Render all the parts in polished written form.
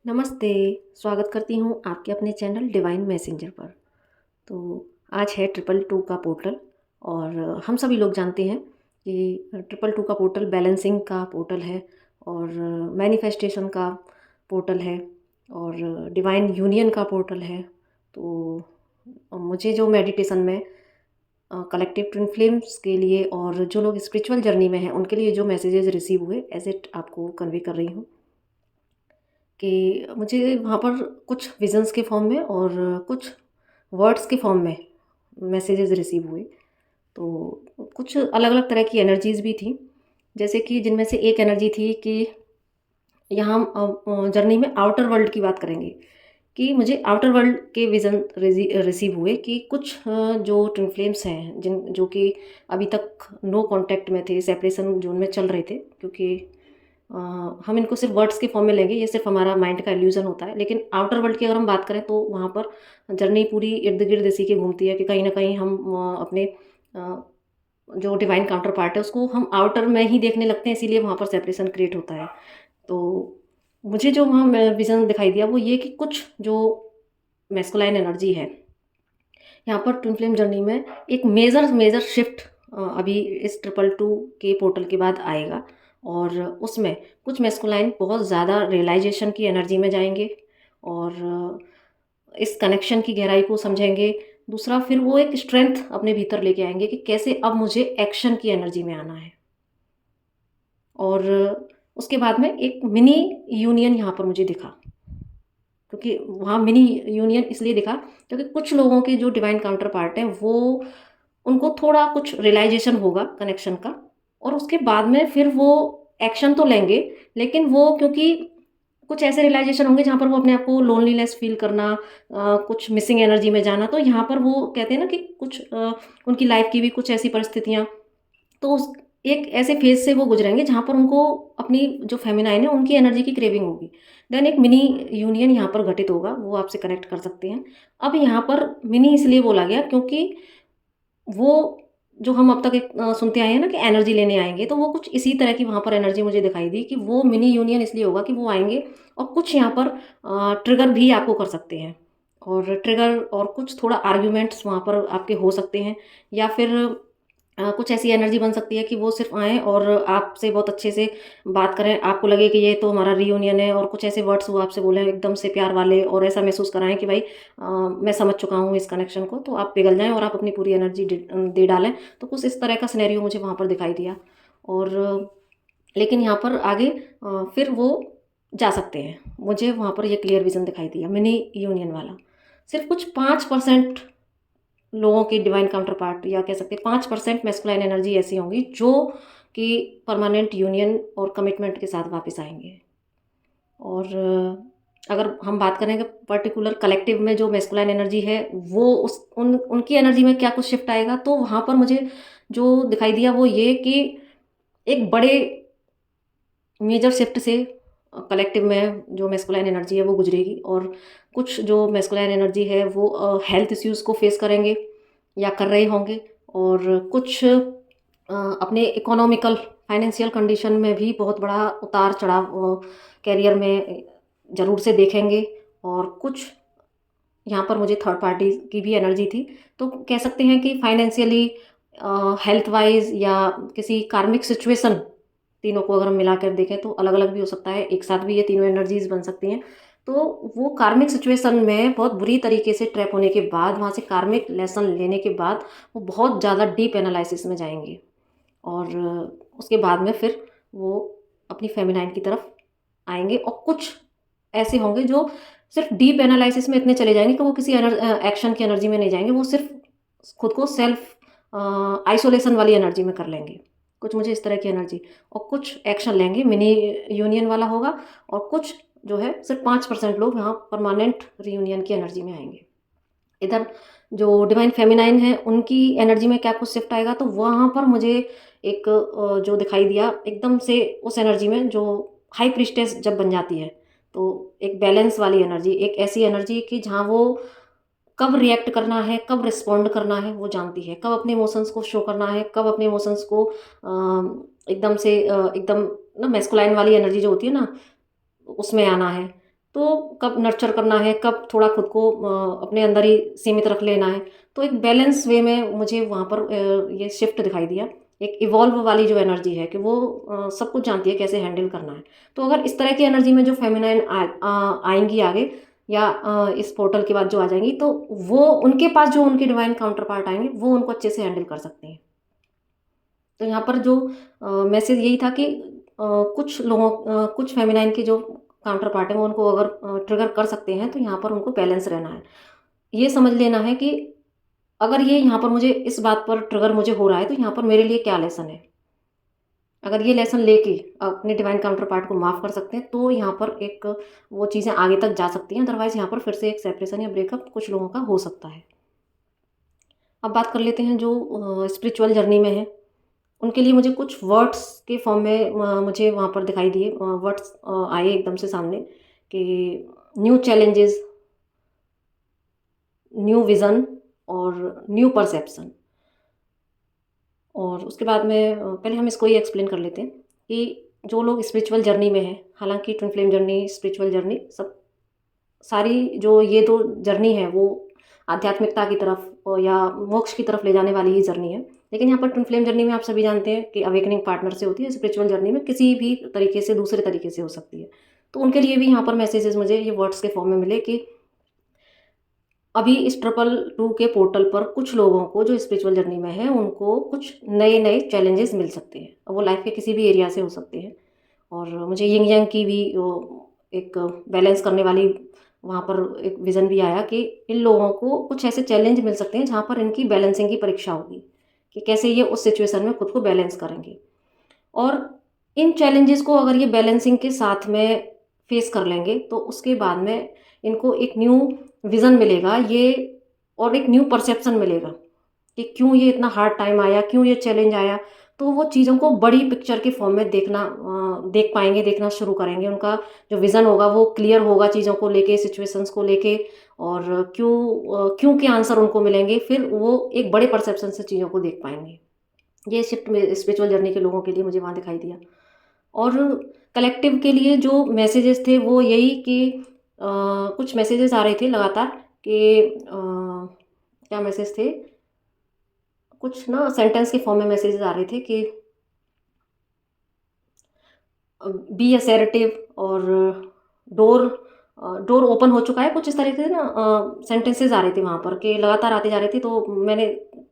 नमस्ते, स्वागत करती हूँ आपके अपने चैनल डिवाइन मैसेंजर पर। तो आज है ट्रिपल टू का पोर्टल और हम सभी लोग जानते हैं कि ट्रिपल टू का पोर्टल बैलेंसिंग का पोर्टल है और मैनिफेस्टेशन का पोर्टल है और डिवाइन यूनियन का पोर्टल है। तो मुझे जो मेडिटेशन में कलेक्टिव ट्विन फ्लेम्स के लिए और जो लोग स्पिरिचुअल जर्नी में हैं उनके लिए जो मैसेजेस रिसीव हुए एज इट आपको कन्वे कर रही हूँ कि मुझे वहाँ पर कुछ विज़न्स के फॉर्म में और कुछ वर्ड्स के फॉर्म में मैसेजेस रिसीव हुए। तो कुछ अलग-अलग तरह की एनर्जीज़ भी थी। जैसे कि जिनमें से एक एनर्जी थी कि यहाँ हम जर्नी में आउटर वर्ल्ड की बात करेंगे कि मुझे आउटर वर्ल्ड के विज़न रिसीव हुए कि कुछ जो ट्विन फ्लेम्स हैं जो कि अभी तक नो कॉन्टैक्ट में थे, सेपरेशन ज़ोन में चल रहे थे क्योंकि अ, हम इनको सिर्फ वर्ड्स के फॉर्म में लेंगे, ये सिर्फ हमारा माइंड का इल्यूजन होता है। लेकिन आउटर वर्ल्ड की अगर हम बात करें तो वहाँ पर जर्नी पूरी इर्द-गिर्द इसी के घूमती है कि कहीं न कहीं हम अपने अ, जो डिवाइन काउंटर पार्ट है उसको हम आउटर में ही देखने लगते हैं, इसीलिए वहाँ पर सेपरेशन क्रिएट होता है। तो मुझे जो वहाँ में विज़न दिखाई दिया वो ये कि कुछ जो मैस्कुलाइन एनर्जी है, यहाँ पर ट्विन फ्लेम जर्नी में एक मेजर मेजर शिफ्ट अभी इस ट्रिपल टू के पोर्टल के बाद आएगा और उसमें कुछ मैस्कुलाइन बहुत ज़्यादा रियलाइजेशन की एनर्जी में जाएंगे और इस कनेक्शन की गहराई को समझेंगे। दूसरा फिर वो एक स्ट्रेंथ अपने भीतर लेके आएंगे कि कैसे अब मुझे एक्शन की एनर्जी में आना है। और उसके बाद में एक मिनी यूनियन यहाँ पर मुझे दिखा, क्योंकि वहाँ मिनी यूनियन इसलिए दिखा क्योंकि कुछ लोगों के जो डिवाइन काउंटर पार्ट हैं वो उनको थोड़ा कुछ रियलाइजेशन होगा कनेक्शन का और उसके बाद में फिर वो एक्शन तो लेंगे, लेकिन वो क्योंकि कुछ ऐसे रियलाइजेशन होंगे जहाँ पर वो अपने आप को लोनलीनेस फील करना, कुछ मिसिंग एनर्जी में जाना, तो यहाँ पर वो कहते हैं ना कि कुछ उनकी लाइफ की भी कुछ ऐसी परिस्थितियाँ, तो उस एक ऐसे फेज से वो गुजरेंगे जहाँ पर उनको अपनी जो फेमिनाइन है उनकी एनर्जी की क्रेविंग होगी। देन एक मिनी यूनियन यहाँ पर घटित होगा, वो आपसे कनेक्ट कर सकते हैं। अब यहाँ पर मिनी इसलिए बोला गया क्योंकि वो जो हम अब तक एक सुनते आए हैं ना कि एनर्जी लेने आएँगे, तो वो कुछ इसी तरह की वहाँ पर एनर्जी मुझे दिखाई दी कि वो मिनी यूनियन इसलिए होगा कि वो आएँगे और कुछ यहाँ पर ट्रिगर भी आपको कर सकते हैं और ट्रिगर और कुछ थोड़ा आर्ग्यूमेंट्स वहाँ पर आपके हो सकते हैं या फिर कुछ ऐसी एनर्जी बन सकती है कि वो सिर्फ़ आएँ और आपसे बहुत अच्छे से बात करें, आपको लगे कि ये तो हमारा रियूनियन है और कुछ ऐसे वर्ड्स वो आपसे बोलें एकदम से प्यार वाले और ऐसा महसूस कराएँ कि भाई मैं समझ चुका हूँ इस कनेक्शन को, तो आप पिघल जाएँ और आप अपनी पूरी एनर्जी दे डालें। तो कुछ इस तरह का सिनेरियो मुझे वहाँ पर दिखाई दिया और लेकिन यहाँ पर आगे फिर वो जा सकते हैं। मुझे वहाँ पर ये क्लियर विज़न दिखाई दिया मिनी यूनियन वाला। सिर्फ़ कुछ 5% लोगों की डिवाइन काउंटर पार्ट या कह सकते हैं 5% मैस्कुलाइन एनर्जी ऐसी होंगी जो कि परमानेंट यूनियन और कमिटमेंट के साथ वापस आएँगे। और अगर हम बात करेंगे पर्टिकुलर कलेक्टिव में जो मैस्कुलाइन एनर्जी है वो उस उन उनकी एनर्जी में क्या कुछ शिफ्ट आएगा, तो वहाँ पर मुझे जो दिखाई दिया वो ये कि एक बड़े मेजर शिफ्ट से कलेक्टिव में जो मैस्कुलाइन एनर्जी है वो गुजरेगी और कुछ जो मैस्कुलाइन एनर्जी है वो हेल्थ इश्यूज़ को फेस करेंगे या कर रहे होंगे और कुछ अपने इकोनॉमिकल फाइनेंशियल कंडीशन में भी बहुत बड़ा उतार चढ़ाव कैरियर में ज़रूर से देखेंगे और कुछ यहाँ पर मुझे थर्ड पार्टी की भी एनर्जी थी। तो कह सकते हैं कि फाइनेंशियली, हेल्थ वाइज़ या किसी कार्मिक सिचुएशन, तीनों को अगर हम मिलाकर देखें तो अलग-अलग भी हो सकता है, एक साथ भी ये तीनों एनर्जीज़ बन सकती हैं। तो वो कार्मिक सिचुएशन में बहुत बुरी तरीके से ट्रैप होने के बाद, वहाँ से कार्मिक लेसन लेने के बाद, वो बहुत ज़्यादा डीप एनालिसिस में जाएँगे और उसके बाद में फिर वो अपनी फेमिनाइन की तरफ आएँगे और कुछ ऐसे होंगे जो सिर्फ़ डीप एनालिसिस में इतने चले जाएँगे कि वो किसी एक्शन की एनर्जी में नहीं जाएँगे, वो सिर्फ़ खुद को सेल्फ़ आइसोलेशन वाली एनर्जी में कर लेंगे। कुछ मुझे इस तरह की एनर्जी और कुछ एक्शन लेंगे, मिनी यूनियन वाला होगा और कुछ जो है सिर्फ़ 5% लोग यहाँ परमानेंट रियूनियन की एनर्जी में आएँगे। इधर जो डिवाइन फेमिनाइन है उनकी एनर्जी में क्या कुछ शिफ्ट आएगा, तो वहाँ पर मुझे एक जो दिखाई दिया एकदम से उस एनर्जी में जो हाई प्रीस्टेस जब बन जाती है, तो एक बैलेंस वाली एनर्जी, एक ऐसी एनर्जी कि जहाँ वो कब रिएक्ट करना है, कब रिस्पॉन्ड करना है वो जानती है, कब अपने इमोशंस को शो करना है, कब अपने इमोशंस को एकदम से एकदम ना मैस्कुलाइन वाली एनर्जी जो होती है ना उसमें आना है। तो कब नर्चर करना है, कब थोड़ा खुद को अपने अंदर ही सीमित रख लेना है। तो एक बैलेंस वे में मुझे वहाँ पर ये शिफ्ट दिखाई दिया। एक इवॉल्व वाली जो एनर्जी है कि वो सब कुछ जानती है कैसे हैंडल करना है। तो अगर इस तरह की एनर्जी में जो फेमिनाइन आएंगी आगे, या इस पोर्टल के बाद जो आ जाएंगी, तो वो उनके पास जो उनके डिवाइन काउंटर पार्ट आएंगे वो उनको अच्छे से हैंडल कर सकते हैं। तो यहाँ पर जो मैसेज यही था कि कुछ फेमिनाइन के जो काउंटर पार्ट है वो उनको अगर ट्रिगर कर सकते हैं, तो यहाँ पर उनको बैलेंस रहना है। ये समझ लेना है कि अगर ये यहाँ पर मुझे इस बात पर ट्रिगर मुझे हो रहा है, तो यहाँ पर मेरे लिए क्या लेसन है। अगर ये लेसन लेके अपने डिवाइन काउंटर पार्ट को माफ़ कर सकते हैं, तो यहाँ पर एक वो चीज़ें आगे तक जा सकती हैं। अदरवाइज़ यहाँ पर फिर से एक सेपरेशन या ब्रेकअप कुछ लोगों का हो सकता है। अब बात कर लेते हैं जो स्पिरिचुअल जर्नी में है, उनके लिए मुझे कुछ वर्ड्स के फॉर्म में मुझे वहाँ पर दिखाई दिए, वर्ड्स आए एकदम से सामने कि न्यू चैलेंजेस, न्यू विज़न और न्यू परसेप्शन। और उसके बाद में पहले हम इसको ही एक्सप्लेन कर लेते हैं कि जो लोग स्पिरिचुअल जर्नी में हैं, हालांकि twin flame journey, spiritual journey, सब सारी जो ये दो जर्नी है वो आध्यात्मिकता की तरफ या मोक्ष की तरफ ले जाने वाली ही जर्नी है। लेकिन यहाँ पर ट्विन फ्लेम जर्नी में आप सभी जानते हैं कि अवेकनिंग पार्टनर से होती है। स्पिरिचुअल जर्नी में किसी भी तरीके से, दूसरे तरीके से हो सकती है। तो उनके लिए भी यहाँ पर मैसेजेस मुझे ये वर्ड्स के फॉर्म में मिले कि अभी इस 222 के पोर्टल पर कुछ लोगों को जो स्पिरिचुअल जर्नी में है उनको कुछ नए नए चैलेंजेस मिल सकते हैं। अब वो लाइफ के किसी भी एरिया से हो सकते हैं। और मुझे यिंग यांग की भी एक बैलेंस करने वाली वहाँ पर एक विज़न भी आया कि इन लोगों को कुछ ऐसे चैलेंज मिल सकते हैं जहाँ पर इनकी बैलेंसिंग की परीक्षा होगी कि कैसे ये उस सिचुएशन में खुद को बैलेंस करेंगे। और इन चैलेंजेस को अगर ये बैलेंसिंग के साथ में फेस कर लेंगे, तो उसके बाद में इनको एक न्यू विज़न मिलेगा ये, और एक न्यू परसेप्शन मिलेगा कि क्यों ये इतना हार्ड टाइम आया, क्यों ये चैलेंज आया। तो वो चीज़ों को बड़ी पिक्चर के फॉर्म में देख पाएंगे, देखना शुरू करेंगे। उनका जो विज़न होगा वो क्लियर होगा चीज़ों को लेके, सिचुएशंस को लेके, और क्यों के आंसर उनको मिलेंगे। फिर वो एक बड़े परसेप्शन से चीज़ों को देख पाएंगे। ये शिफ्ट में स्पिरिचुअल जर्नी के लोगों के लिए मुझे वहाँ दिखाई दिया। और कलेक्टिव के लिए जो मैसेजेस थे वो यही कि कुछ मैसेजेस आ रहे थे लगातार कि क्या मैसेज थे, कुछ ना सेंटेंस के फॉर्म में मैसेजेस आ रहे थे कि बी असर्टिव, और डोर डोर ओपन हो चुका है, कुछ इस तरह से ना सेंटेंसेस आ रहे थे वहाँ पर कि लगातार आते जा रहे थे। तो मैंने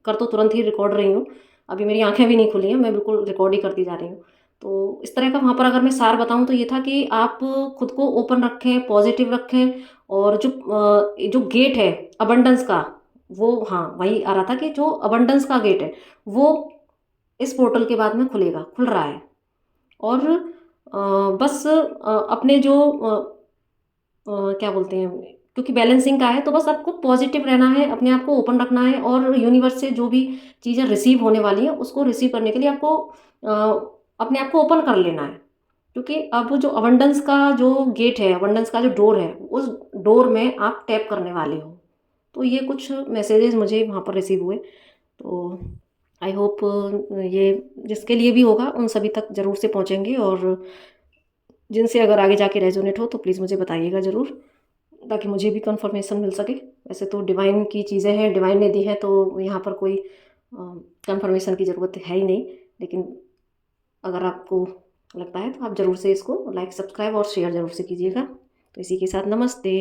कर तो तुरंत ही रिकॉर्ड रही हूँ, अभी मेरी आंखें भी नहीं खुली हैं, मैं बिल्कुल रिकॉर्ड ही करती जा रही हूँ। तो इस तरह का वहाँ पर अगर मैं सार बताऊँ तो ये था कि आप खुद को ओपन रखें, पॉजिटिव रखें। और जो गेट है अबंडेंस का, वो हाँ वही आ रहा था कि जो अबंडेंस का गेट है वो इस पोर्टल के बाद में खुल रहा है। और बस अपने जो क्या बोलते हैं, क्योंकि बैलेंसिंग का है तो बस आपको पॉजिटिव रहना है, अपने आप को ओपन रखना है, और यूनिवर्स से जो भी चीज़ें रिसीव होने वाली हैं उसको रिसीव करने के लिए आपको अपने आप को ओपन कर लेना है। क्योंकि अब जो अबंडेंस का जो गेट है, अबंडेंस का जो डोर है, उस डोर में आप टैप करने वाले हो। तो ये कुछ मैसेजेस मुझे वहाँ पर रिसीव हुए। तो आई होप ये जिसके लिए भी होगा उन सभी तक ज़रूर से पहुँचेंगे। और जिनसे अगर आगे जाके रेजोनेट हो तो प्लीज़ मुझे बताइएगा ज़रूर, ताकि मुझे भी कंफर्मेशन मिल सके। वैसे तो डिवाइन की चीज़ें हैं, डिवाइन ने दी है, तो यहाँ पर कोई कंफर्मेशन की ज़रूरत है ही नहीं। लेकिन अगर आपको लगता है तो आप ज़रूर से इसको लाइक, सब्सक्राइब और शेयर ज़रूर से कीजिएगा। तो इसी के साथ नमस्ते।